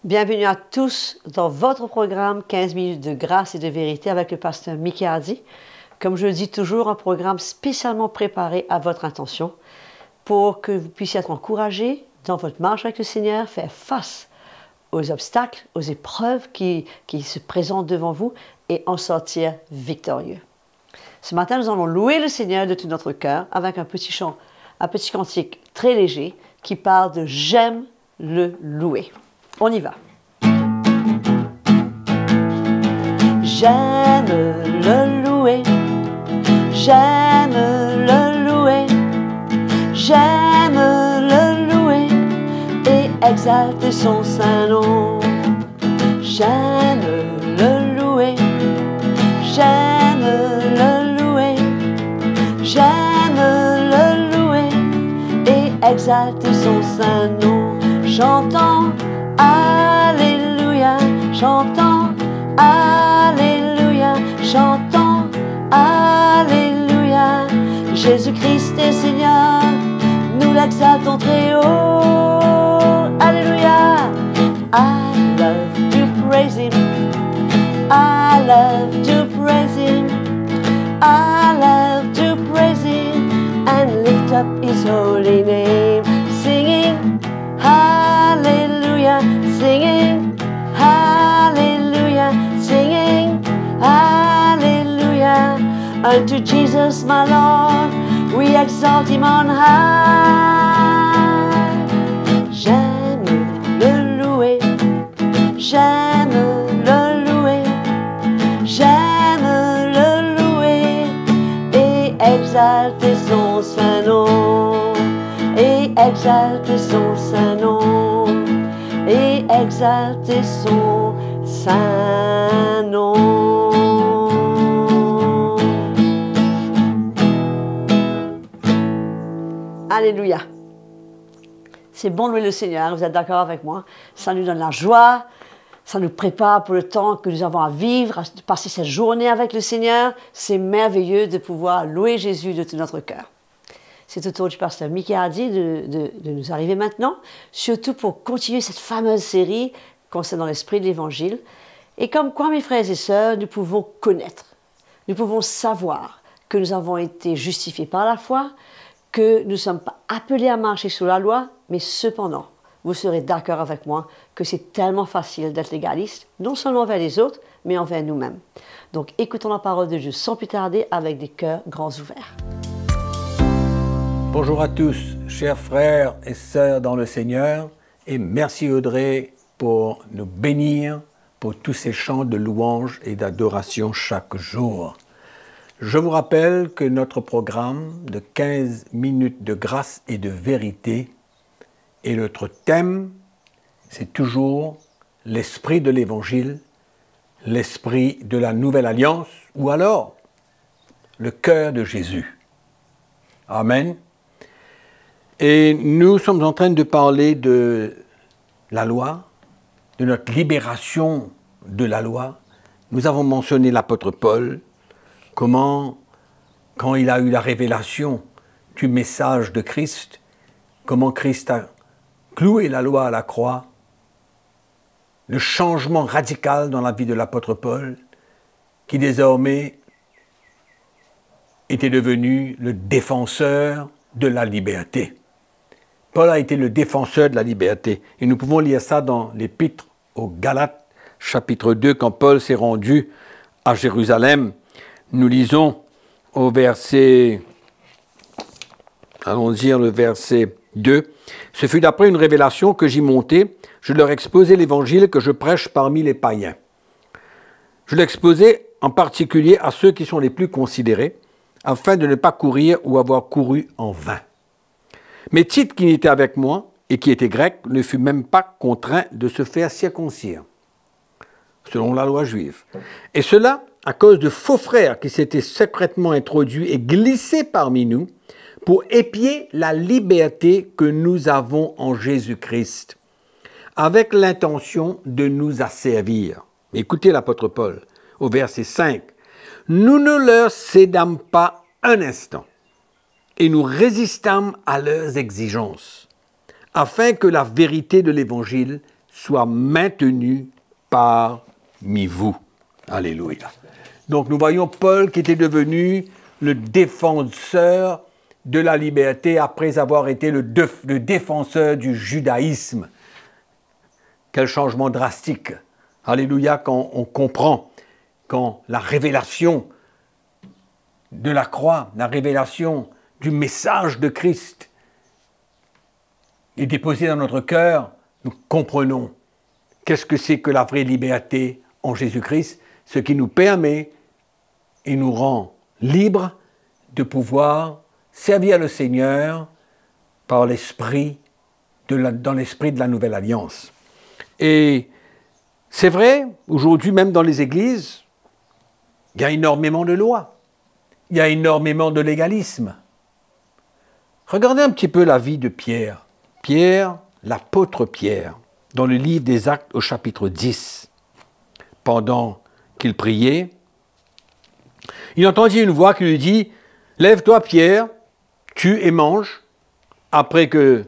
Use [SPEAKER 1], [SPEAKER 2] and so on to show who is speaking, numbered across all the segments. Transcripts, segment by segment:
[SPEAKER 1] Bienvenue à tous dans votre programme 15 minutes de grâce et de vérité avec le pasteur Mickey Hardy. Comme je le dis toujours, un programme spécialement préparé à votre intention pour que vous puissiez être encouragés dans votre marche avec le Seigneur, faire face aux obstacles, aux épreuves qui se présentent devant vous et en sortir victorieux. Ce matin, nous allons louer le Seigneur de tout notre cœur avec un petit chant, un petit cantique très léger qui parle de « J'aime le louer ». On y va. J'aime le louer, j'aime le louer, j'aime le louer et exalter son saint nom. J'aime le louer, j'aime le louer, j'aime le louer et exalter son saint nom. J'entends Alléluia, j'entends Alléluia, j'entends Alléluia. Jésus-Christ est Seigneur, nous l'exaltons très haut. Alléluia. I love to praise Him, I love to praise Him, I love to praise Him and lift up His holy name, singing Hallelujah, singing Hallelujah, singing Hallelujah. Unto Jesus my Lord, we exalt Him on high. J'aime le louer, j'aime le louer, j'aime le louer et exalter son saint nom, et exalter son saint nom, et exalter son saint nom. Alléluia. C'est bon de louer le Seigneur, vous êtes d'accord avec moi? Ça nous donne la joie, ça nous prépare pour le temps que nous avons à vivre, à passer cette journée avec le Seigneur. C'est merveilleux de pouvoir louer Jésus de tout notre cœur. C'est au tour du pasteur Mickey Hardy de nous arriver maintenant, surtout pour continuer cette fameuse série concernant l'esprit de l'Évangile. Et comme quoi, mes frères et sœurs, nous pouvons connaître, nous pouvons savoir que nous avons été justifiés par la foi, que nous ne sommes pas appelés à marcher sous la loi, mais cependant, vous serez d'accord avec moi que c'est tellement facile d'être légaliste, non seulement envers les autres, mais envers nous-mêmes. Donc écoutons la parole de Dieu sans plus tarder avec des cœurs grands ouverts.
[SPEAKER 2] Bonjour à tous, chers frères et sœurs dans le Seigneur, et merci Audrey pour nous bénir pour tous ces chants de louange et d'adoration chaque jour. Je vous rappelle que notre programme de 15 minutes de grâce et de vérité et notre thème, c'est toujours l'esprit de l'Évangile, l'esprit de la Nouvelle Alliance ou alors le cœur de Jésus. Amen. Et nous sommes en train de parler de la loi, de notre libération de la loi. Nous avons mentionné l'apôtre Paul, comment, quand il a eu la révélation du message de Christ, comment Christ a cloué la loi à la croix, le changement radical dans la vie de l'apôtre Paul, qui désormais était devenu le défenseur de la liberté. Paul a été le défenseur de la liberté. Et nous pouvons lire ça dans l'Épître aux Galates, chapitre 2, quand Paul s'est rendu à Jérusalem. Nous lisons au verset, allons dire le verset 2. « Ce fut d'après une révélation que j'y montai, je leur exposai l'évangile que je prêche parmi les païens. Je l'exposai en particulier à ceux qui sont les plus considérés, afin de ne pas courir ou avoir couru en vain. Mais Tite, qui était avec moi et qui était grec, ne fut même pas contraint de se faire circoncire, selon la loi juive. Et cela à cause de faux frères qui s'étaient secrètement introduits et glissés parmi nous pour épier la liberté que nous avons en Jésus-Christ, avec l'intention de nous asservir. » Écoutez l'apôtre Paul au verset 5. « Nous ne leur cédâmes pas un instant et nous résistâmes à leurs exigences, afin que la vérité de l'Évangile soit maintenu parmi vous. Alléluia. Donc nous voyons Paul qui était devenu le défenseur de la liberté après avoir été le défenseur du judaïsme. Quel changement drastique. Alléluia, quand on comprend, quand la révélation de la croix, la révélation du message de Christ est déposée dans notre cœur, nous comprenons qu'est-ce que c'est que la vraie liberté en Jésus-Christ, ce qui nous permet et nous rend libres de pouvoir servir le Seigneur par l'esprit dans l'esprit de la nouvelle alliance. Et c'est vrai, aujourd'hui, même dans les églises, il y a énormément de lois, il y a énormément de légalisme. Regardez un petit peu la vie de Pierre. Pierre, l'apôtre Pierre, dans le livre des Actes au chapitre 10, pendant qu'il priait, il entendit une voix qui lui dit « Lève-toi Pierre, tue et mange », après que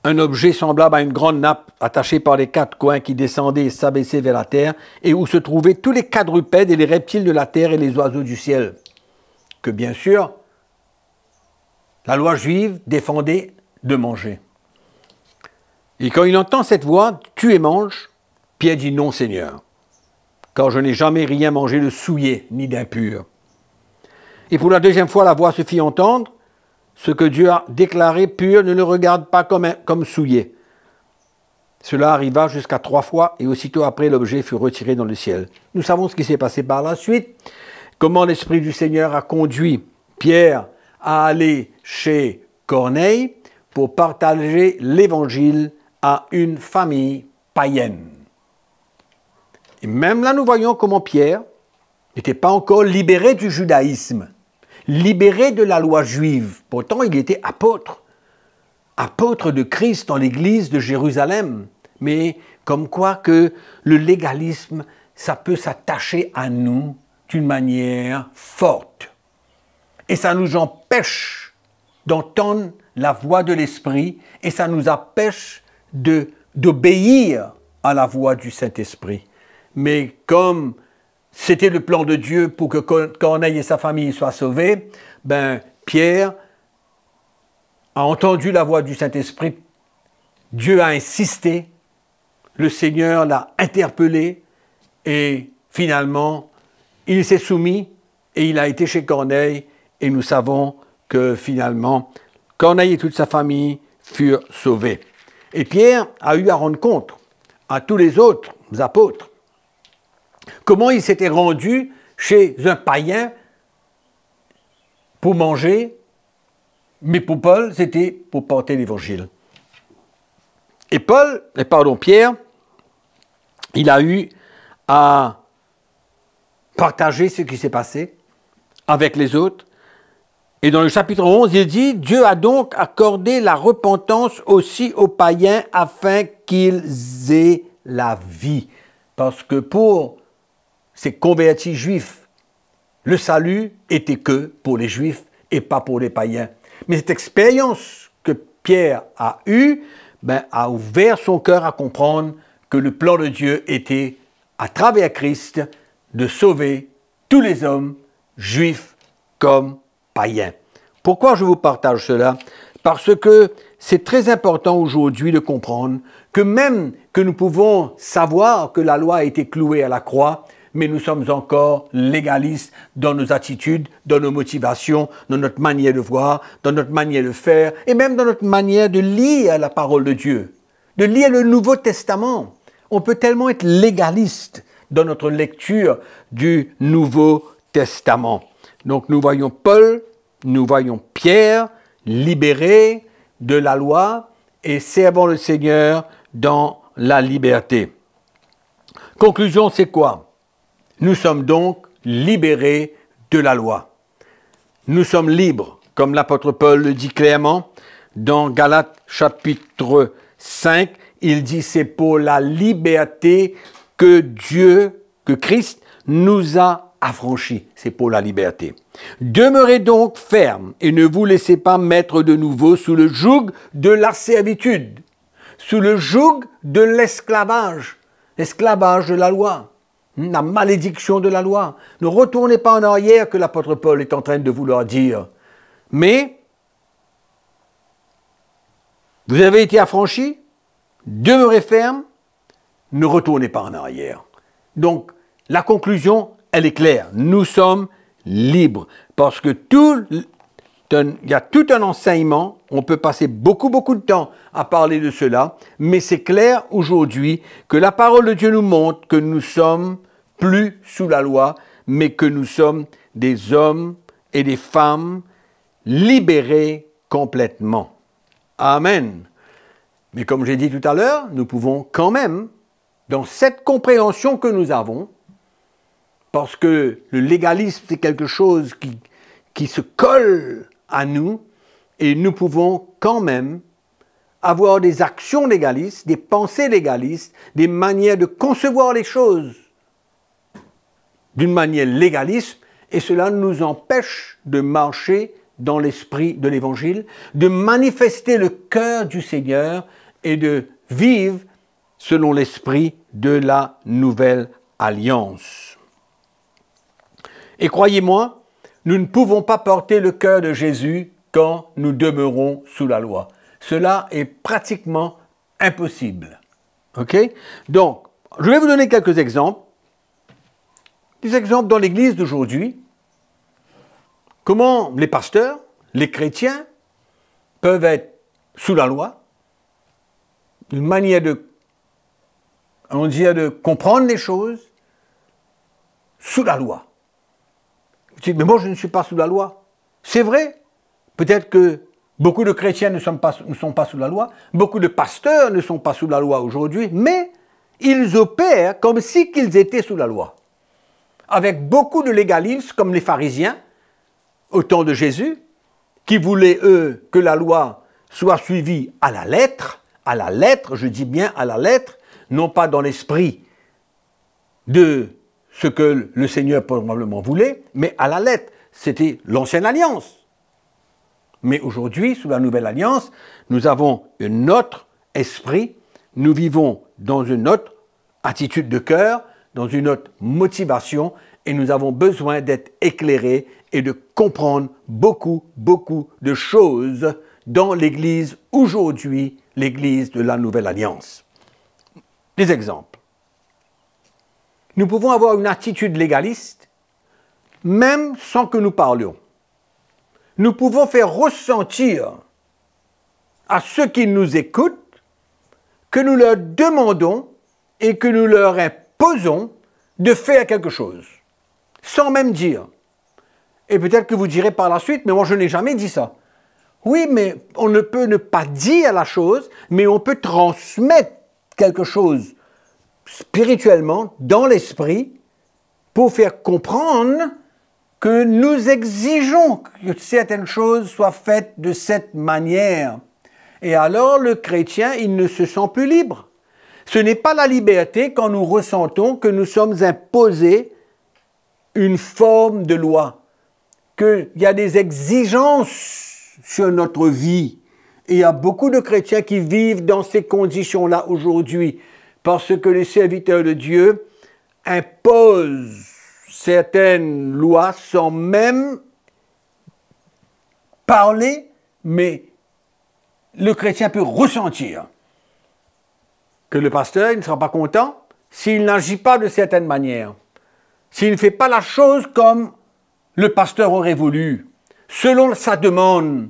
[SPEAKER 2] un objet semblable à une grande nappe attachée par les quatre coins qui descendait et s'abaissait vers la terre, et où se trouvaient tous les quadrupèdes et les reptiles de la terre et les oiseaux du ciel, que bien sûr, la loi juive défendait de manger. Et quand il entend cette voix, « Tue et mange », Pierre dit « Non, Seigneur, car je n'ai jamais rien mangé de souillé ni d'impur. » Et pour la deuxième fois, la voix se fit entendre, « Ce que Dieu a déclaré pur, ne le regarde pas comme souillé. » Cela arriva jusqu'à 3 fois, et aussitôt après, l'objet fut retiré dans le ciel. Nous savons ce qui s'est passé par la suite, comment l'Esprit du Seigneur a conduit Pierre à aller chez Corneille pour partager l'Évangile à une famille païenne. Et même là, nous voyons comment Pierre n'était pas encore libéré du judaïsme, libéré de la loi juive. Pourtant, il était apôtre, apôtre de Christ dans l'église de Jérusalem. Mais comme quoi que le légalisme, ça peut s'attacher à nous d'une manière forte. Et ça nous empêche d'entendre la voix de l'Esprit et ça nous empêche d'obéir à la voix du Saint-Esprit. Mais comme c'était le plan de Dieu pour que Corneille et sa famille soient sauvés, Pierre a entendu la voix du Saint-Esprit, Dieu a insisté, le Seigneur l'a interpellé et finalement, il s'est soumis et il a été chez Corneille et nous savons que finalement, Corneille et toute sa famille furent sauvés. Et Pierre a eu à rendre compte à tous les autres apôtres comment il s'était rendu chez un païen pour manger, mais pour Paul, c'était pour porter l'Évangile. Et Pierre, il a eu à partager ce qui s'est passé avec les autres. Et dans le chapitre 11, il dit « Dieu a donc accordé la repentance aussi aux païens afin qu'ils aient la vie. » Parce que pour ces convertis juifs, le salut était que pour les juifs et pas pour les païens. Mais cette expérience que Pierre a eue a ouvert son cœur à comprendre que le plan de Dieu était, à travers Christ, de sauver tous les hommes, juifs comme païens. Pourquoi je vous partage cela? Parce que c'est très important aujourd'hui de comprendre que même que nous pouvons savoir que la loi a été clouée à la croix, mais nous sommes encore légalistes dans nos attitudes, dans nos motivations, dans notre manière de voir, dans notre manière de faire, et même dans notre manière de lire la parole de Dieu, de lire le Nouveau Testament. On peut tellement être légaliste dans notre lecture du Nouveau Testament. Donc nous voyons Paul, nous voyons Pierre libérés de la loi et servant le Seigneur dans la liberté. Conclusion, c'est quoi? Nous sommes donc libérés de la loi. Nous sommes libres, comme l'apôtre Paul le dit clairement, dans Galates chapitre 5, il dit c'est pour la liberté que Christ nous a affranchis. C'est pour la liberté. Demeurez donc fermes et ne vous laissez pas mettre de nouveau sous le joug de la servitude. sous le joug de l'esclavage de la loi, la malédiction de la loi. Ne retournez pas en arrière que l'apôtre Paul est en train de vouloir dire. Mais vous avez été affranchis, demeurez fermes, ne retournez pas en arrière. Donc, la conclusion, elle est claire. Nous sommes libres. Parce que il y a tout un enseignement, on peut passer beaucoup de temps à parler de cela, mais c'est clair aujourd'hui que la parole de Dieu nous montre que nous ne sommes plus sous la loi, mais que nous sommes des hommes et des femmes libérés complètement. Amen. Mais comme j'ai dit tout à l'heure, nous pouvons quand même, dans cette compréhension que nous avons, parce que le légalisme, c'est quelque chose qui se colle à nous, et nous pouvons quand même avoir des actions légalistes, des pensées légalistes, des manières de concevoir les choses d'une manière légaliste, et cela nous empêche de marcher dans l'esprit de l'Évangile, de manifester le cœur du Seigneur et de vivre selon l'esprit de la nouvelle alliance. Et croyez-moi, nous ne pouvons pas porter le cœur de Jésus quand nous demeurons sous la loi. Cela est pratiquement impossible. OK? Donc, je vais vous donner quelques exemples. Des exemples dans l'Église d'aujourd'hui. Comment les pasteurs, les chrétiens, peuvent être sous la loi. Une manière de comprendre les choses sous la loi. Vous dites, mais moi je ne suis pas sous la loi. C'est vrai. Peut-être que beaucoup de chrétiens ne sont pas sous la loi. Beaucoup de pasteurs ne sont pas sous la loi aujourd'hui. Mais ils opèrent comme si qu'ils étaient sous la loi. Avec beaucoup de légalistes comme les pharisiens, au temps de Jésus, qui voulaient, eux, que la loi soit suivie à la lettre, je dis bien à la lettre, non pas dans l'esprit de ce que le Seigneur probablement voulait, mais à la lettre. C'était l'ancienne alliance. Mais aujourd'hui, sous la nouvelle alliance, nous avons un autre esprit, nous vivons dans une autre attitude de cœur, dans une autre motivation, et nous avons besoin d'être éclairés et de comprendre beaucoup de choses dans l'Église aujourd'hui, l'Église de la Nouvelle Alliance. Des exemples. Nous pouvons avoir une attitude légaliste, même sans que nous parlions. Nous pouvons faire ressentir à ceux qui nous écoutent que nous leur demandons et que nous leur imposons de faire quelque chose, sans même dire. Et peut-être que vous direz par la suite, mais moi je n'ai jamais dit ça. Oui, mais on ne peut ne pas dire la chose, mais on peut transmettre quelque chose spirituellement, dans l'esprit, pour faire comprendre que nous exigeons que certaines choses soient faites de cette manière. Et alors le chrétien, il ne se sent plus libre. Ce n'est pas la liberté quand nous ressentons que nous sommes imposés une forme de loi, qu'il y a des exigences sur notre vie. Et il y a beaucoup de chrétiens qui vivent dans ces conditions-là aujourd'hui, parce que les serviteurs de Dieu imposent certaines lois sans même parler, mais le chrétien peut ressentir que le pasteur ne sera pas content s'il n'agit pas de certaine manière, s'il ne fait pas la chose comme le pasteur aurait voulu, selon sa demande.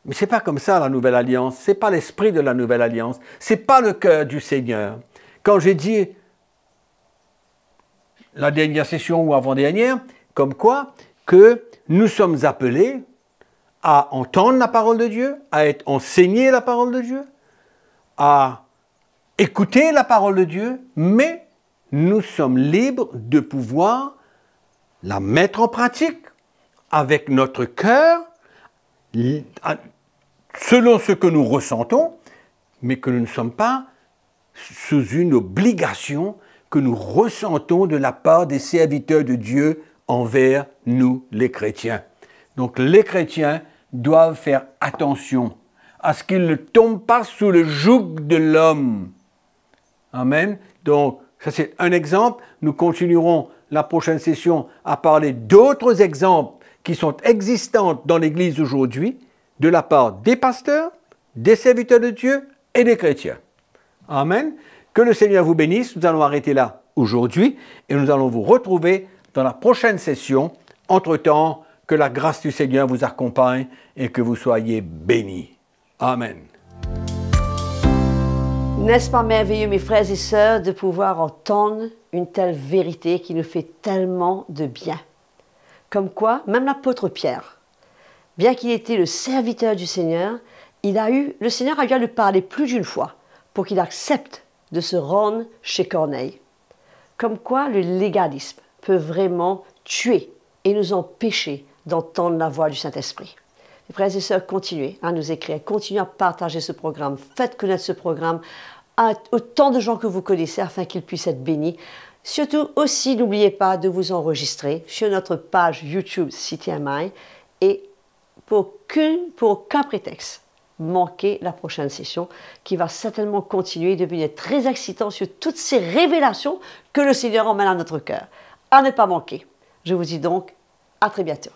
[SPEAKER 2] Mais ce n'est pas comme ça la Nouvelle Alliance, ce n'est pas l'esprit de la Nouvelle Alliance, ce n'est pas le cœur du Seigneur. Quand j'ai dit la dernière session ou avant-dernière, comme quoi que nous sommes appelés à entendre la parole de Dieu, à être enseigné la parole de Dieu, à écouter la parole de Dieu, mais nous sommes libres de pouvoir la mettre en pratique avec notre cœur, selon ce que nous ressentons, mais que nous ne sommes pas sous une obligation que nous ressentons de la part des serviteurs de Dieu envers nous, les chrétiens. Donc les chrétiens doivent faire attention à ce qu'il ne tombe pas sous le joug de l'homme. Amen. Donc, ça c'est un exemple. Nous continuerons la prochaine session à parler d'autres exemples qui sont existants dans l'Église aujourd'hui, de la part des pasteurs, des serviteurs de Dieu et des chrétiens. Amen. Que le Seigneur vous bénisse. Nous allons arrêter là aujourd'hui et nous allons vous retrouver dans la prochaine session. Entre-temps, que la grâce du Seigneur vous accompagne et que vous soyez bénis. Amen.
[SPEAKER 1] N'est-ce pas merveilleux, mes frères et sœurs, de pouvoir entendre une telle vérité qui nous fait tellement de bien? Comme quoi, même l'apôtre Pierre, bien qu'il était le serviteur du Seigneur, le Seigneur a dû lui parler plus d'une fois pour qu'il accepte de se rendre chez Corneille. Comme quoi, le légalisme peut vraiment tuer et nous empêcher d'entendre la voix du Saint-Esprit. Mes frères et sœurs, continuez à nous écrire, continuez à partager ce programme, faites connaître ce programme à autant de gens que vous connaissez afin qu'ils puissent être bénis. Surtout aussi, n'oubliez pas de vous enregistrer sur notre page YouTube CTMI et pour aucun prétexte, manquer la prochaine session qui va certainement continuer et devenir très excitant sur toutes ces révélations que le Seigneur emmène à notre cœur. À ne pas manquer. Je vous dis donc à très bientôt.